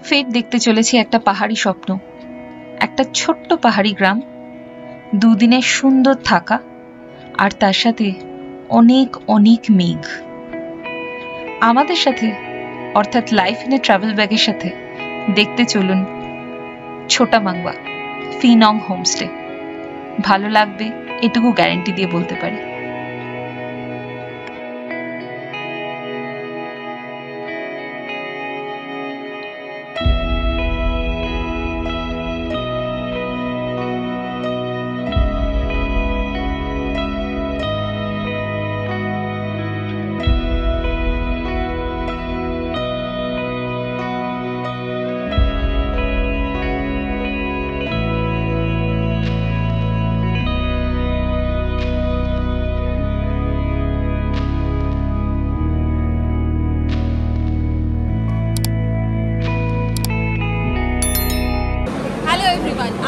ফের দেখতে চলেছি একটা পাহাড়ি স্বপ্ন, একটা ছোট্ট পাহাড়ি গ্রাম, দুদিনের সুন্দর থাকা, আর তার সাথে অনেক অনেক মেঘ। আমাদের সাথে অর্থাৎ লাইফ ইন এ ট্রাভেল ব্যাগের সাথে দেখতে চলুন ছোটা মাংবা ফিনং হোমস্টে। ভালো লাগবে এটুকু গ্যারান্টি দিয়ে বলতে পারি।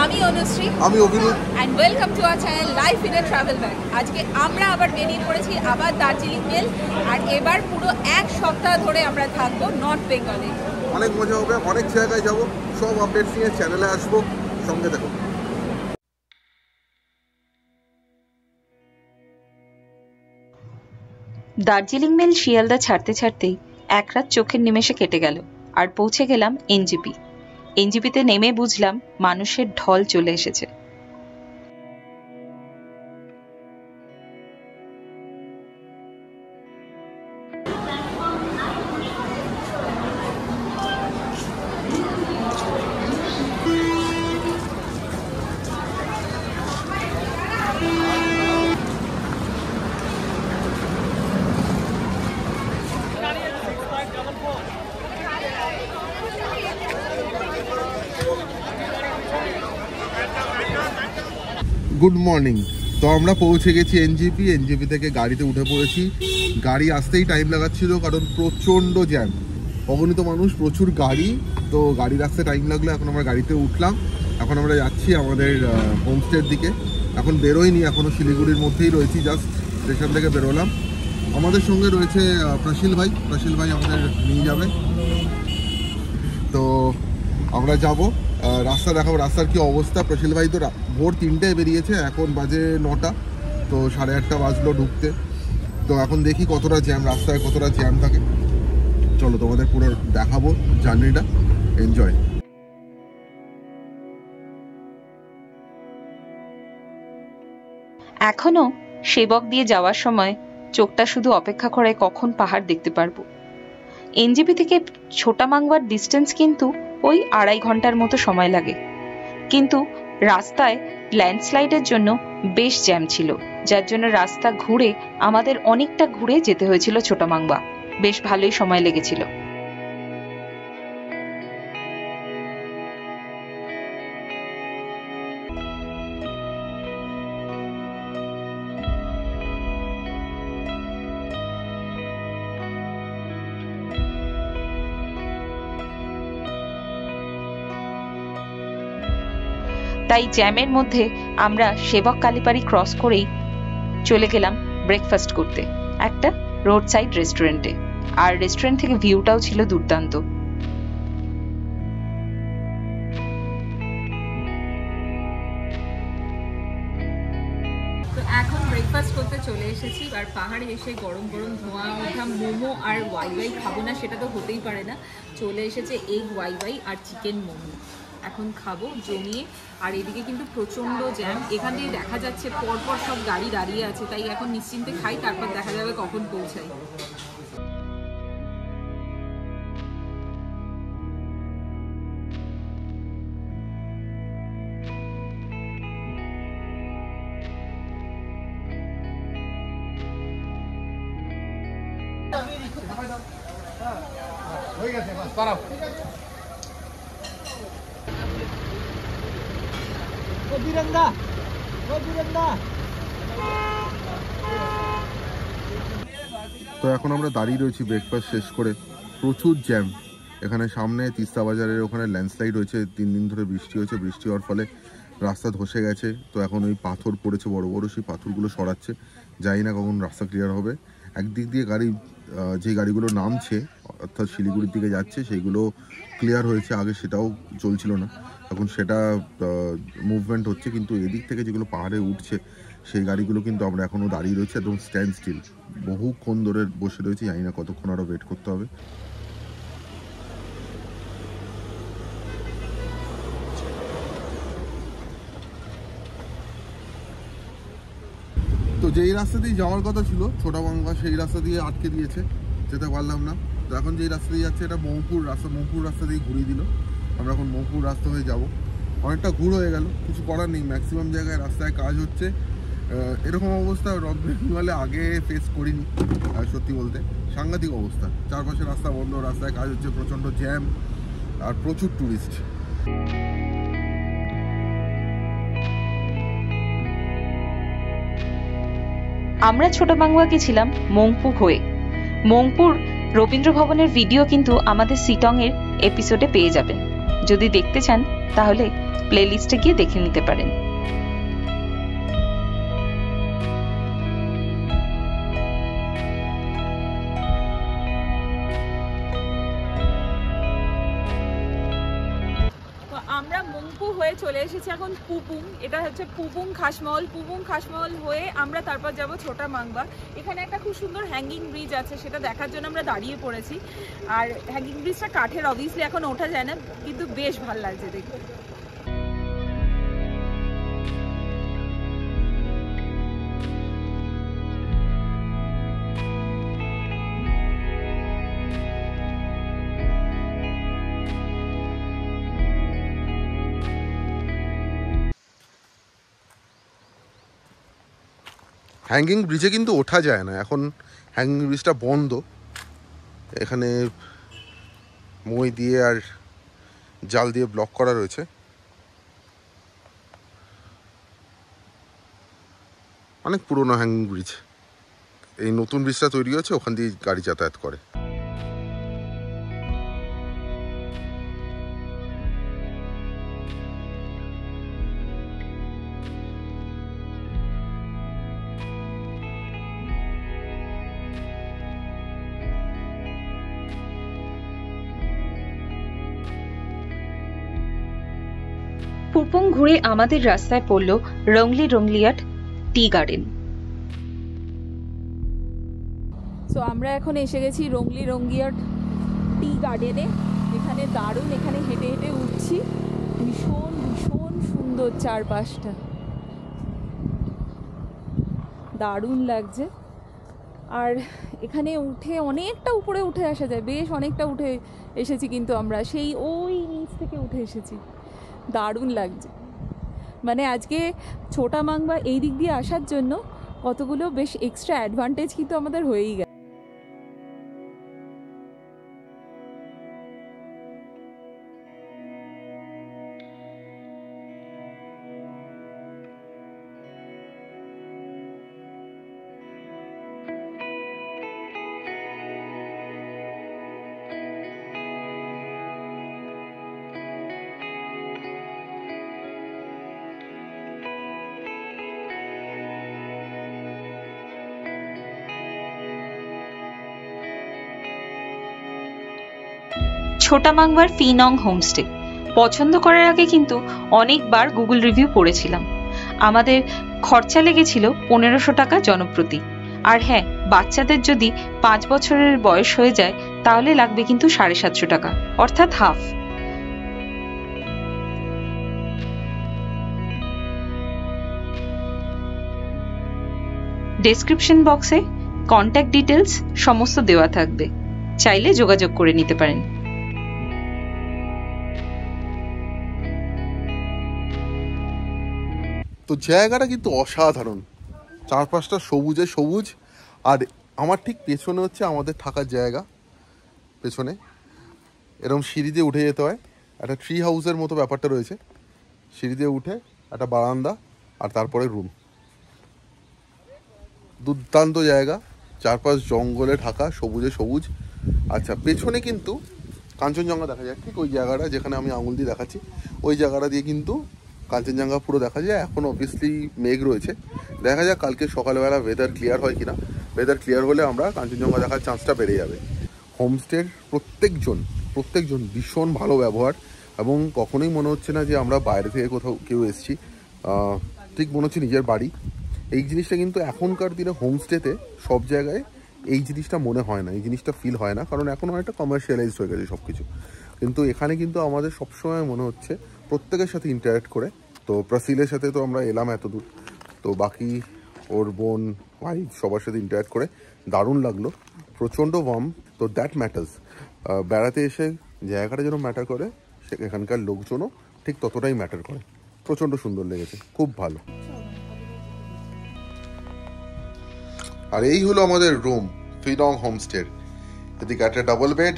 আমি অনুশ্রী, আমি Abhirup, and welcome to our channel life in a travel bag. আজকে আমরা আবার বেরিয়ে পড়েছি আবার দার্জিলিং মেল, আর এবার পুরো এক সপ্তাহ ধরে আমরা থাকবো নর্থ বেঙ্গলে। অনেক মজা হবে, অনেক জায়গায় যাব, সব আপডেটস নিয়ে চ্যানেলে আসবো, সঙ্গে দেখো। দার্জিলিং মেল শিয়ালদা ছাড়তে ছাড়তেই এক রাত চোখের নিমেষে কেটে গেল, আর পৌঁছে গেলাম এনজিপি। এনজিপিতে নেমে বুঝলাম মানুষের ঢল চলে এসেছে। Good morning. তো আমরা পৌঁছে গেছি এনজিপি। এনজিপি থেকে গাড়িতে উঠে পড়েছি। গাড়ি আসতেই টাইম লাগাচ্ছিল কারণ প্রচণ্ড জ্যাম, অগণিত মানুষ, প্রচুর গাড়ি। তো গাড়ি আসতে টাইম লাগলো। এখন আমরা গাড়িতে উঠলাম, এখন আমরা যাচ্ছি আমাদের হোমস্টের দিকে। এখন বেরোয়নি, এখনও শিলিগুড়ির মধ্যেই রয়েছি, জাস্ট স্টেশন থেকে বেরোলাম। আমাদের সঙ্গে রয়েছে প্রশিল ভাই আমাদের নিয়ে যাবে। তো আমরা যাব, রাস্তা দেখাবো, রাস্তার কি অবস্থা। প্রশিল ভাই তো ভোর 3টায় বেরিয়েছে, এখন বাজে 9টা, তো 8:30 বাজলো ঢুকতে। তো এখন দেখি কতটা জ্যাম, রাস্তায় কতটা জ্যাম থাকে। চলো তোমাদের পুরো দেখাবো জার্নিটা, এনজয়। এখনো সেবক দিয়ে যাওয়ার সময় চোখটা শুধু অপেক্ষা করে কখন পাহাড় দেখতে পারবো। এনজিপি থেকে ছোটা মাংবার ডিস্টেন্স কিন্তু ওই 2.5 ঘন্টার মতো সময় লাগে, কিন্তু রাস্তায় ল্যান্ডস্লাইডের জন্য বেশ জ্যাম ছিল, যার জন্য রাস্তা ঘুরে আমাদের অনেকটা ঘুরে যেতে হয়েছিল ছোটা মাংবা। বেশ ভালোই সময় লেগেছিল। তাই জ্যামের মধ্যে আমরা সেবক কালীবাড়ি ক্রস করেই চলে গেলাম ব্রেকফাস্ট করতে একটা রোড সাইড রেস্টুরেন্টে, আর রেস্টুরেন্ট থেকে ভিউটাও ছিল দুর্দান্ত। তো এখন ব্রেকফাস্ট করতে চলে এসেছি, আর পাহাড়ে এসে গরম গরম ধোঁয়া ওঠা মোমো আর ওয়াই খাবো না সেটা তো হতেই পারে না। চলে এসেছে এগ ওয়াই আর চিকেন মোমো, এখন খাবো জমিয়ে। আর এদিকে কিন্তু প্রচণ্ড জ্যাম, এখান দিয়ে দেখা যাচ্ছে পরপর সব গাড়ি দাঁড়িয়ে আছে, তাই এখন নিশ্চিন্তে খাই, তারপর দেখা যাবে কখন পৌঁছাই। তো এখন আমরা দাঁড়িয়ে রয়েছি ব্রেকফাস্ট শেষ করে। প্রচুর জ্যাম এখানে, সামনে তিস্তা বাজারের ওখানে ল্যান্ডস্লাইড হয়েছে, 3 দিন ধরে বৃষ্টি হয়েছে, বৃষ্টি হওয়ার ফলে রাস্তা ধসে গেছে। তো এখন ওই পাথর পড়েছে বড় বড়, সেই পাথরগুলো সরাচ্ছে, জানি না কখন রাস্তা ক্লিয়ার হবে। একদিক দিয়ে গাড়ি যে গাড়িগুলো নামছে অর্থাৎ শিলিগুড়ির দিকে যাচ্ছে সেইগুলো ক্লিয়ার হয়েছে, আগে সেটাও চলছিল না, এখন সেটা মুভমেন্ট হচ্ছে। কিন্তু এদিক থেকে যেগুলো পাহাড়ে উঠছে সেই গাড়িগুলো কিন্তু আমরা এখনও দাঁড়িয়ে রয়েছে, একদম স্ট্যান্ড স্টিল, বহুক্ষণ ধরে বসে রয়েছি, জানি না কতক্ষণ আরও ওয়েট করতে হবে। তো যেই রাস্তা দিয়ে যাওয়ার কথা ছিল ছোটাবাঙ্গা, সেই রাস্তা দিয়ে আটকে দিয়েছে, যেতে পারলাম না। তো এখন যেই রাস্তা দিয়ে যাচ্ছে এটা মৌপুর রাস্তা, মৌপুর রাস্তা দিয়ে ঘুরিয়ে দিল, আমরা এখন মৌপুর রাস্তা হয়ে যাব। অনেকটা ঘুর হয়ে গেল, কিছু করার নেই, ম্যাক্সিমাম জায়গায় রাস্তায় কাজ হচ্ছে। এরকম অবস্থা নর্থ বেঙ্গলে আগে ফেস করিনি, সত্যি বলতে সাংঘাতিক অবস্থা। চারপাশে রাস্তা বন্ধ, রাস্তায় কাজ হচ্ছে, প্রচণ্ড জ্যাম আর প্রচুর ট্যুরিস্ট। আমরা ছোটাবাংলা গেছিলাম মংপু হয়ে। মংপুর রবীন্দ্র ভবনের ভিডিও কিন্তু আমাদের সিটং এর এপিসোডে পেয়ে যাবেন, যদি দেখতে চান তাহলে প্লেলিস্টে গিয়ে দেখে নিতে পারেন। আমরা মংপু হয়ে চলে এসেছি এখন পুপুং। এটা হচ্ছে পুপুং খাসমহল। পুপুং খাসমহল হয়ে আমরা তারপর যাব ছোটাবাংলা। এখানে একটা খুব সুন্দর হ্যাঙ্গিং ব্রিজ আছে, সেটা দেখার জন্য আমরা দাঁড়িয়ে পড়েছি। আর হ্যাঙ্গিং ব্রিজটা কাঠের, অবভিয়াসলি এখন ওঠা যায় না, কিন্তু বেশ ভালো লাগছে দেখতে। হ্যাঙ্গিং ব্রিজে কিন্তু ওঠা যায় না এখন, হ্যাঙ্গিং ব্রিজটা বন্ধ। এখানে মই দিয়ে আর জাল দিয়ে ব্লক করা রয়েছে। অনেক পুরনো হ্যাঙ্গিং ব্রিজ, এই নতুন ব্রিজটা তৈরি হয়েছে, ওখান দিয়ে গাড়ি যাতায়াত করে। পুপুং ঘুরে আমাদের রাস্তায় পড়ল রংলি রংলিয়াট টি গার্ডেন। সো আমরা এখন এসে গেছি রংলি রঙ্গিয়াট টি গার্ডেনে। এখানে দারুণ, এখানে হেঁটে হেঁটে উঠছি, ভীষণ ভীষণ সুন্দর, চারপাশটা দারুণ লাগছে। আর এখানে উঠে অনেকটা উপরে উঠে আসা যায়, বেশ অনেকটা উঠে এসেছি, কিন্তু আমরা সেই ওই নিচ থেকে উঠে এসেছি, দারুণ লাগছে। মানে আজকে ছোটাবাংলা এই দিক দিয়ে আসার জন্য কতগুলো বেশ এক্সট্রা অ্যাডভান্টেজ কিন্তু আমাদের হয়েই গেছে। ছোটাবাংলার ফিনং হোমস্টে পছন্দ করার আগে কিন্তু অনেকবার গুগল রিভিউ পড়েছিলাম। আমাদের খরচা লেগেছিল 1500 টাকা জনপ্রতি। আর হ্যাঁ, বাচ্চাদের যদি 5 বছরের বয়স হয়ে যায় তাহলে লাগবে কিন্তু 750 টাকা, অর্থাৎ হাফ। ডেসক্রিপশন বক্সে কন্ট্যাক্ট ডিটেলস সমস্ত দেওয়া থাকবে, চাইলে যোগাযোগ করে নিতে পারেন। তো জায়গাটা কিন্তু অসাধারণ, চারপাশটা সবুজে সবুজ। আর আমার ঠিক পেছনে হচ্ছে আমাদের থাকার জায়গা, পেছনে এরকম সিঁড়ি দিয়ে উঠে যেতে হয়, একটা ট্রি হাউসের মতো ব্যাপারটা রয়েছে। সিঁড়ি দিয়ে উঠে একটা বারান্দা আর তারপরে রুম, দুর্দান্ত জায়গা, চারপাশ জঙ্গলে ঢাকা, সবুজে সবুজ। আচ্ছা, পেছনে কিন্তু কাঞ্চনজঙ্ঘা দেখা যায়, ঠিক ওই জায়গাটা যেখানে আমি আঙুল দিয়ে দেখাচ্ছি, ওই জায়গাটা দিয়ে কিন্তু কাঞ্চনজঙ্ঘা পুরো দেখা যায়। এখন অবভিয়াসলি মেঘ রয়েছে, দেখা যাক কালকে সকালবেলা ওয়েদার ক্লিয়ার হয় কিনা। ওয়েদার ক্লিয়ার হলে আমরা কাঞ্চনজঙ্ঘা দেখার চান্সটা বেড়ে যাবে। হোমস্টের প্রত্যেকজন ভীষণ ভালো ব্যবহার, এবং কখনোই মনে হচ্ছে না যে আমরা বাইরে থেকে কোথাও কেউ এসেছি, ঠিক মনে হচ্ছে নিজের বাড়ি। এই জিনিসটা কিন্তু এখনকার দিনে হোমস্টেতে সব জায়গায় এই জিনিসটা মনে হয় না, এই জিনিসটা ফিল হয় না, কারণ এখন অনেকটা কমার্শিয়ালাইজড হয়ে গেছে সব কিছু। কিন্তু এখানে কিন্তু আমাদের সবসময় মনে হচ্ছে প্রত্যেকের সাথে ইন্টারাক্ট করে। তো প্রসিলের সাথে তো আমরা এলাম এত দূর, তো বাকি ওর বোন ওয়াইফ সবার সাথে ইন্টারাক্ট করে দারুণ লাগলো, প্রচণ্ড ওয়ার্ম। তো দ্যাট ম্যাটার্স। বেড়াতে এসে জায়গাটা যেন ম্যাটার করে, এখানকার লোকজনও ঠিক ততটাই ম্যাটার করে। প্রচণ্ড সুন্দর লেগেছে, খুব ভালো। আর এই হলো আমাদের রুম, ফিডং হোমস্টে। এদিকে একটা ডাবল বেড,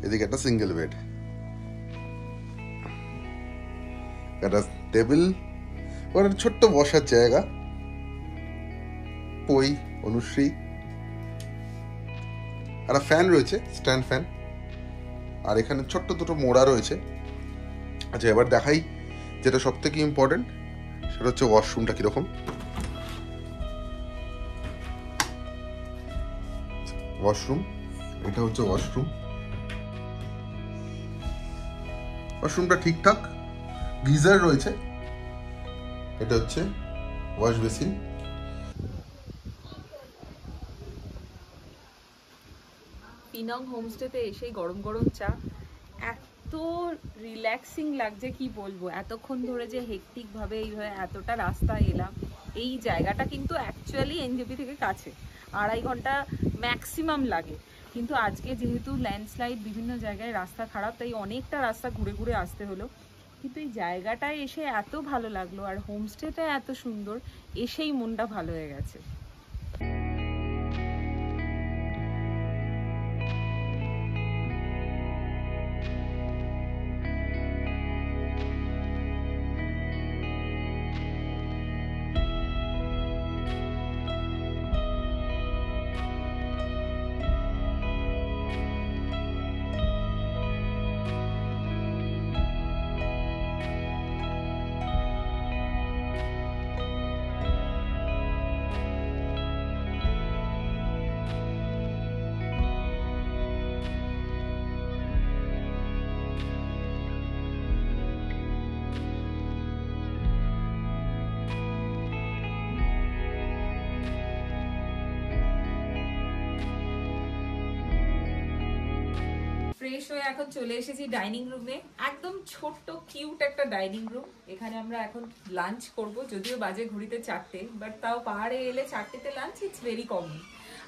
এদিকে একটা সিঙ্গেল বেড, একটা টেবিল, ওর ছোট্ট বসার জায়গা, পই, অনুশ্রী, একটা ফ্যান রয়েছে, স্ট্যান্ড ফ্যান, আর এখানে ছোট্ট দুটো মোড়া রয়েছে। আচ্ছা, এবার দেখাই যেটা সব থেকে ইম্পর্টেন্ট, সেটা হচ্ছে ওয়াশরুমটা কিরকম। ওয়াশরুম, এটা হচ্ছে ওয়াশরুম। ওয়াশরুমটা ঠিকঠাক, গিজার রয়েছে, এটা হচ্ছে ওয়াশ বেসিন। পিনং হোমস্টেতে এসেই গরম গরম চা, এত রিল্যাক্সিং লাগছে কি বলবো। এতক্ষণ ধরে যে হেক্টিক ভাবে এইভাবে এতটা রাস্তা এলাম, এই জায়গাটা কিন্তু অ্যাকচুয়ালি এনজেপি থেকে কাছে, 2.5 ঘন্টা ম্যাক্সিমাম লাগে। কিন্তু আজকে যেহেতু ল্যান্ডস্লাইড, বিভিন্ন জায়গায় রাস্তা খারাপ, তাই অনেকটা রাস্তা ঘুরে ঘুরে আসতে হলো। কিন্তু এই জায়গাটায় এসে এত ভালো লাগলো, আর হোমস্টেটা এত সুন্দর, এসেই মনটা ভালো হয়ে গেছে। ফ্রেশ হয়ে এখন চলে এসেছি ডাইনিং রুমে। একদম ছোট্ট কিউট একটা ডাইনিং রুম। এখানে আমরা এখন লাঞ্চ করব, যদিও বাজে ঘড়িতে 4টে, বাট তাও পাহাড়ে এলে 4টেতে লাঞ্চ ইটস ভেরি কমন।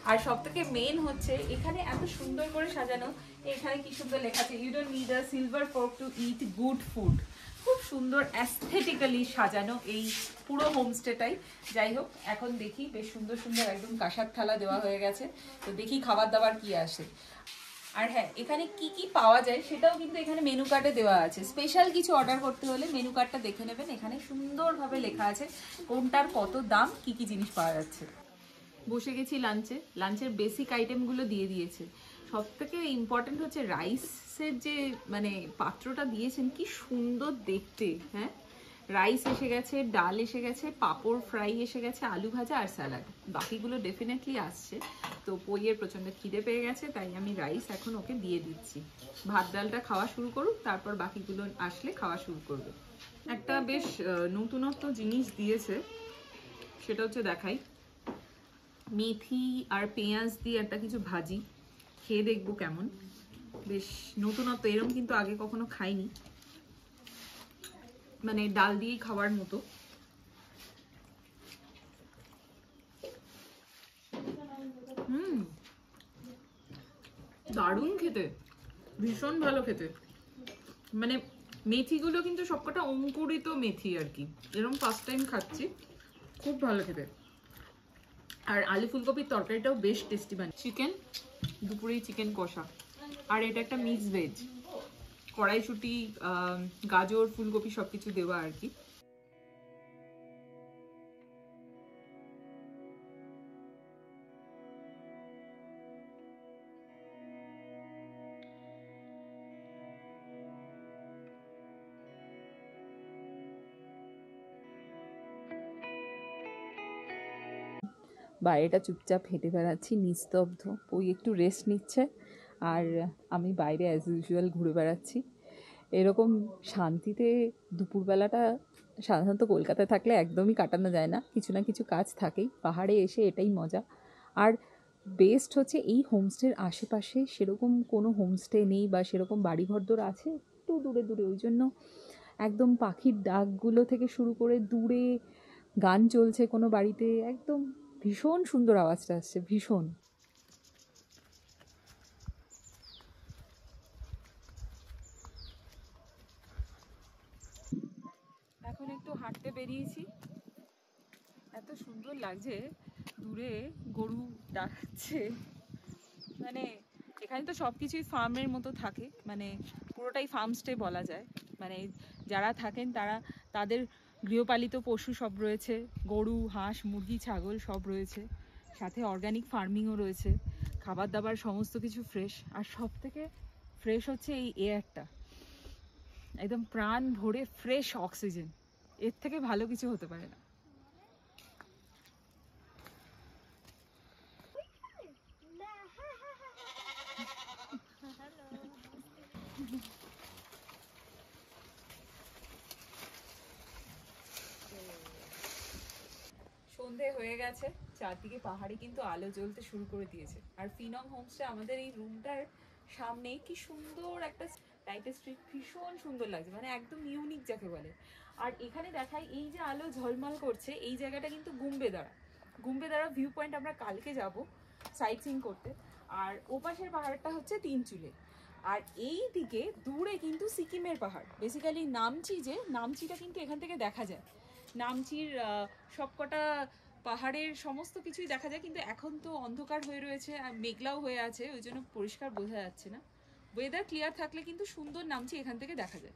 আর সব থেকে মেন হচ্ছে এখানে এত সুন্দর করে সাজানো। এখানে কি সুন্দর লেখা আছে, you don't need a silver fork to eat good food. খুব সুন্দর অ্যাস্থেটিক্যালি সাজানো এই পুরো হোমস্টেটাই। যাই হোক, এখন দেখি বেশ সুন্দর সুন্দর একদম কাঁসার থালা দেওয়া হয়ে গেছে, তো দেখি খাবার দাবার কি আসে। আর হ্যাঁ, এখানে কি কি পাওয়া যায় সেটাও কিন্তু এখানে মেনু কার্ডে দেওয়া আছে। স্পেশাল কিছু অর্ডার করতে হলে মেনু কার্ডটা দেখে নেবেন, এখানে সুন্দরভাবে লেখা আছে কোনটার কত দাম, কি কি জিনিস পাওয়া যাচ্ছে। বসে গেছি লাঞ্চে। লাঞ্চের বেসিক আইটেমগুলো দিয়ে দিয়েছে। সব থেকে ইম্পর্টেন্ট হচ্ছে রাইসের যে মানে পাত্রটা দিয়েছেন, কি সুন্দর দেখতে। হ্যাঁ, রাইস এসে গেছে, ডাল এসে গেছে, পাঁপড় ফ্রাই এসে গেছে, আলু ভাজা আর স্যালাড। বাকিগুলো ডেফিনেটলি আসছে। তো পইয়ের প্রচণ্ড খিদে পেয়ে গেছে, তাই আমি রাইস এখন ওকে দিয়ে দিচ্ছি। ভাত ডালটা খাওয়া শুরু করুক, তারপর বাকিগুলো আসলে খাওয়া শুরু করবে। একটা বেশ নতুনত্ব জিনিস দিয়েছে, সেটা হচ্ছে দেখাই। মেথি আর পেঁয়াজ দিয়ে একটা কিছু ভাজি, খেয়ে দেখবো কেমন। বেশ নতুনত্ব, এরকম কিন্তু আগে কখনো খাইনি, মানে ডাল দিয়েই খাওয়ার মতো। দারুণ খেতে, ভীষণ ভালো খেতে। মানে মেথিগুলো কিন্তু সবকটা অঙ্কুরিত মেথি আর কি, এরকম ফার্স্ট টাইম খাচ্ছি, খুব ভালো খেতে। আর আলু ফুলকপির তরকারিটাও বেশ টেস্টি বানিয়ে। চিকেন, দুপুরেই চিকেন কষা, আর এটা একটা মিক্স ভেজ, কড়াইশুঁটি, গাজর, ফুলকপি সবকিছু দেওয়া আর কি। বাইরেটা চুপচাপ হেঁটে বেড়াচ্ছি নিস্তব্ধ। ওই একটু রেস্ট নিচ্ছে আর আমি বাইরে অ্যাজ ইউজুয়াল ঘুরে বেড়াচ্ছি। এরকম শান্তিতে দুপুরবেলাটা সাধারণত কলকাতায় থাকলে একদমই কাটানো যায় না, কিছু না কিছু কাজ থাকেই। পাহাড়ে এসে এটাই মজা। আর বেস্ট হচ্ছে এই হোমস্টের আশেপাশে সেরকম কোনো হোমস্টে নেই বা সেরকম বাড়িঘরদোর আছে একটু দূরে দূরে, ওই জন্য একদম পাখির ডাকগুলো থেকে শুরু করে দূরে গান চলছে কোনো বাড়িতে, একদম ভীষণ সুন্দর আওয়াজটা আসছে, ভীষণ। এখন একটু হাঁটতে বেরিয়েছি, এত সুন্দর লাগছে, দূরে গরু ডাকছে। মানে এখানে তো সব কিছুই ফার্মের মতো থাকে, মানে পুরোটাই ফার্মস্টে বলা যায়। মানে যারা থাকেন তারা, তাদের গৃহপালিত পশু সব রয়েছে, গরু, হাঁস, মুরগি, ছাগল সব রয়েছে, সাথে অর্গানিক ফার্মিংও রয়েছে, খাবার দাবার সমস্ত কিছু ফ্রেশ। আর সব থেকে ফ্রেশ হচ্ছে এই এয়ারটা, একদম প্রাণ ভরে ফ্রেশ অক্সিজেন, এর থেকে ভালো কিছু হতে পারে না। সন্ধে হয়ে গেছে, চারদিকে পাহাড়ে কিন্তু আলো জ্বলতে শুরু করে দিয়েছে। আর ফিনং হোমস্টে আমাদের এই রুমটার সামনে কি সুন্দর একটা টাইপের স্ট্রিট, ভীষণ সুন্দর লাগছে, মানে একদম ইউনিক যাকে বলে। আর এখানে দেখায় এই যে আলো ঝলমল করছে, এই জায়গাটা কিন্তু গুম্বেদারা ভিউ পয়েন্ট। আমরা কালকে যাব সাইট সিইং করতে। আর ওপাশের পাহাড়টা হচ্ছে তিনচুলে। আর এই দিকে দূরে কিন্তু সিকিমের পাহাড়, বেসিক্যালি নামচিটা কিন্তু এখান থেকে দেখা যায়। নামচির সবকটা পাহাড়ের সমস্ত কিছুই দেখা যায়, কিন্তু এখন তো অন্ধকার হয়ে রয়েছে আর মেঘলাও হয়ে আছে, ওই জন্য পরিষ্কার বোঝা যাচ্ছে না। ওয়েদার ক্লিয়ার থাকলে কিন্তু সুন্দর নামচি এখান থেকে দেখা যায়।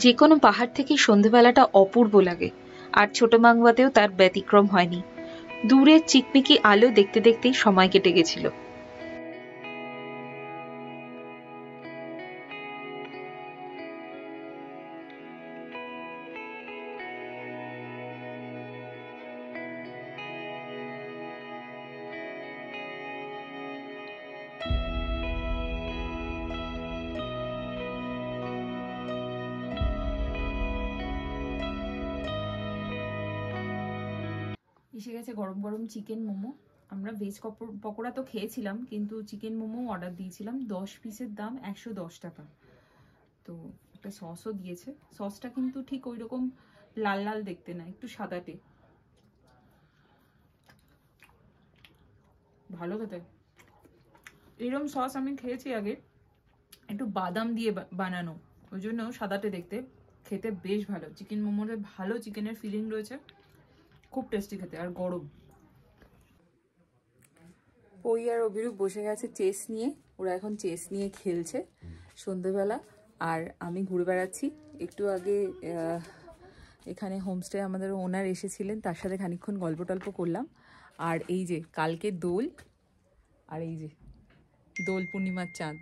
যে কোনো পাহাড় থেকে সন্ধেবেলাটা অপূর্ব লাগে, আর ছোট মাংবাতেও তার ব্যতিক্রম হয়নি। দূরের চিকমিকি আলো দেখতে দেখতেই সময় কেটে গেছিল। এসে গেছে গরম গরম চিকেন মোমো। আমরা ভেজ পকোড়া তো খেয়েছিলাম, কিন্তু চিকেন মোমো অর্ডার দিয়েছিলাম। 10 পিসের দাম 110 টাকা। তো একটা সসও দিয়েছে, সসটা কিন্তু ঠিক ওই রকম লাল লাল দেখতে না, একটু সাদাটে, ভালো খেতে। এরকম সস আমি খেয়েছি আগে, একটু বাদাম দিয়ে বানানো, ওই জন্য সাদাটে দেখতে, খেতে বেশ ভালো। চিকেন মোমোতে ভালো চিকেনের ফিলিং রয়েছে, খুব টেস্টি খেতে, আর গরম। পই আর অভিরূপ বসে গেছে চেস নিয়ে, ওরা এখন চেস নিয়ে খেলছে সন্ধেবেলা। আর আমি ঘুরে বেড়াচ্ছি। একটু আগে এখানে হোমস্টে আমাদের ওনার এসেছিলেন, তার সাথে খানিকক্ষণ গল্প টল্প করলাম। আর এই যে কালকে দোল, আর এই যে দোল পূর্ণিমার চাঁদ।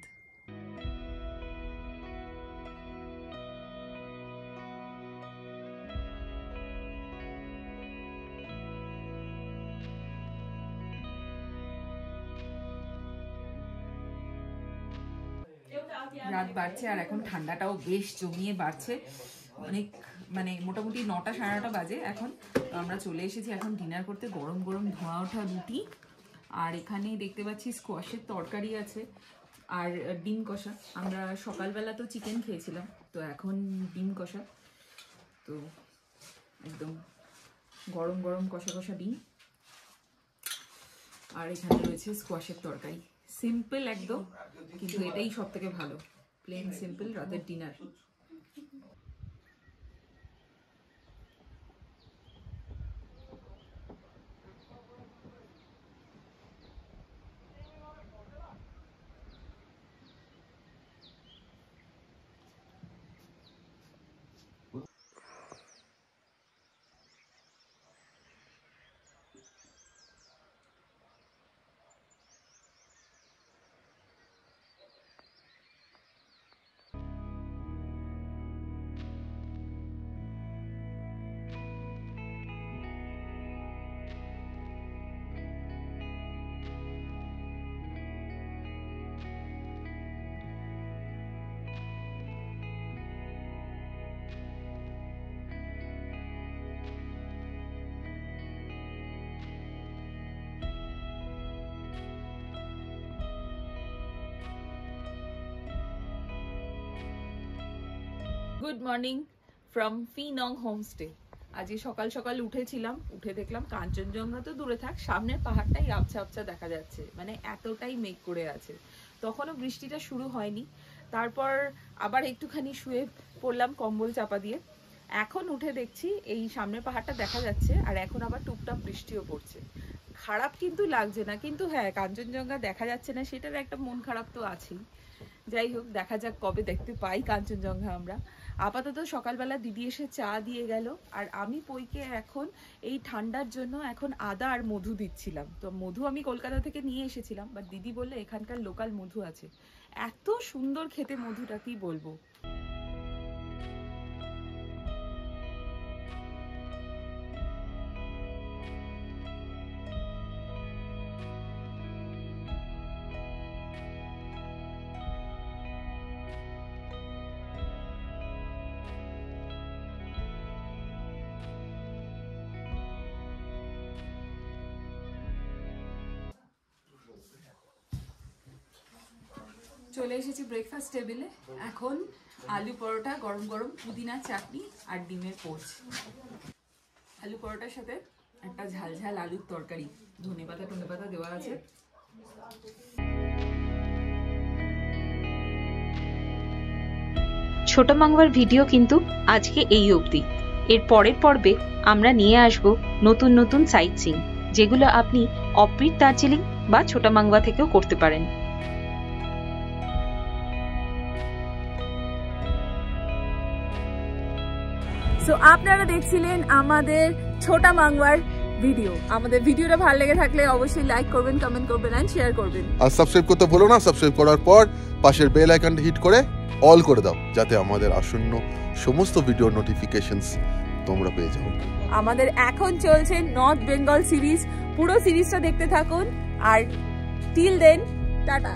রাত বাড়ছে আর এখন ঠান্ডাটাও বেশ জমিয়ে বাড়ছে, অনেক, মানে মোটামুটি 9টা সাড়ে 9টা বাজে এখন। তো আমরা চলে এসেছি এখন ডিনার করতে। গরম গরম ধোঁয়া ওঠা রুটি, আর এখানে দেখতে পাচ্ছি স্কোয়াশের তরকারি আছে, আর ডিম কষা। আমরা সকালবেলা তো চিকেন খেয়েছিলাম, তো এখন ডিম কষা। তো একদম গরম গরম কষা কষা ডিম, আর এখানে রয়েছে স্কোয়াশের তরকারি। সিম্পল একদম, কিন্তু এটাই সব থেকে ভালো, প্লেন সিম্পল রাতের dinner. Good morning from Finong homestay. আজকে সকাল সকাল উঠেছিলাম, উঠে দেখলাম কাঞ্চনজঙ্ঘা তো দূরে থাক, সামনের পাহাড়টাই আবছা আবছা দেখা যাচ্ছে, মানে এতটাই মেঘ করে আছে। তখনও বৃষ্টিটা শুরু হয়নি। তারপর আবার একটুখানি শুয়ে পড়লাম কম্বল চাপা দিয়ে। এখন উঠে দেখছি এই সামনের পাহাড়টা দেখা যাচ্ছে, আর এখন আবার টুপটাপ বৃষ্টিও পড়ছে। খারাপ কিন্তু লাগছে না, কিন্তু হ্যাঁ কাঞ্চনজঙ্ঘা দেখা যাচ্ছে না সেটার একটা মন খারাপ তো আছেই। যাই হোক, দেখা যাক কবে দেখতে পাই কাঞ্চনজঙ্ঘা আমরা। আপাতত সকালবেলা দিদি এসে চা দিয়ে গেল, আর আমি পইকে এখন এই ঠান্ডার জন্য এখন আদা আর মধু দিচ্ছিলাম। তো মধু আমি কলকাতা থেকে নিয়ে এসেছিলাম, বাট দিদি বললে এখানকার লোকাল মধু আছে, এত সুন্দর খেতে মধুটা কি বলবো। চলে এসেছি ব্রেকফাস্ট টেবিলে। এখন আলু পরোটা, গরম গরম পুদিনা চাটনি আর ডিমের পোচ। আলু পরোটার সাথে একটা ঝাল ঝাল আলুর তরকারি, ধনেপাতা টনেপাতা দেওয়া আছে। ছোট মাংবার ভিডিও কিন্তু আজকে এই অবধি। এর পরের পর্বে আমরা নিয়ে আসব নতুন নতুন সাইট সিইং, যেগুলো আপনি অফবিট দার্জিলিং বা ছোট মাংবা থেকেও করতে পারেন। সো আপনারা দেখছিলেন আমাদের ছোটা মাংবার ভিডিও। আমাদের ভিডিওটা ভালো লেগে থাকলে অবশ্যই লাইক করবেন, কমেন্ট করবেন এন্ড শেয়ার করবেন। আর সাবস্ক্রাইব করতে ভুলো না। সাবস্ক্রাইব করার পর পাশের বেল আইকনটা হিট করে অল করে দাও, যাতে আমাদের আসন্ন সমস্ত ভিডিও নোটিফিকেশনস তোমরা পেয়ে যাও। আমাদের এখন চলছে নর্থ বেঙ্গল সিরিজ, পুরো সিরিজটা দেখতে থাকুন। আর টিল দেন টাটা।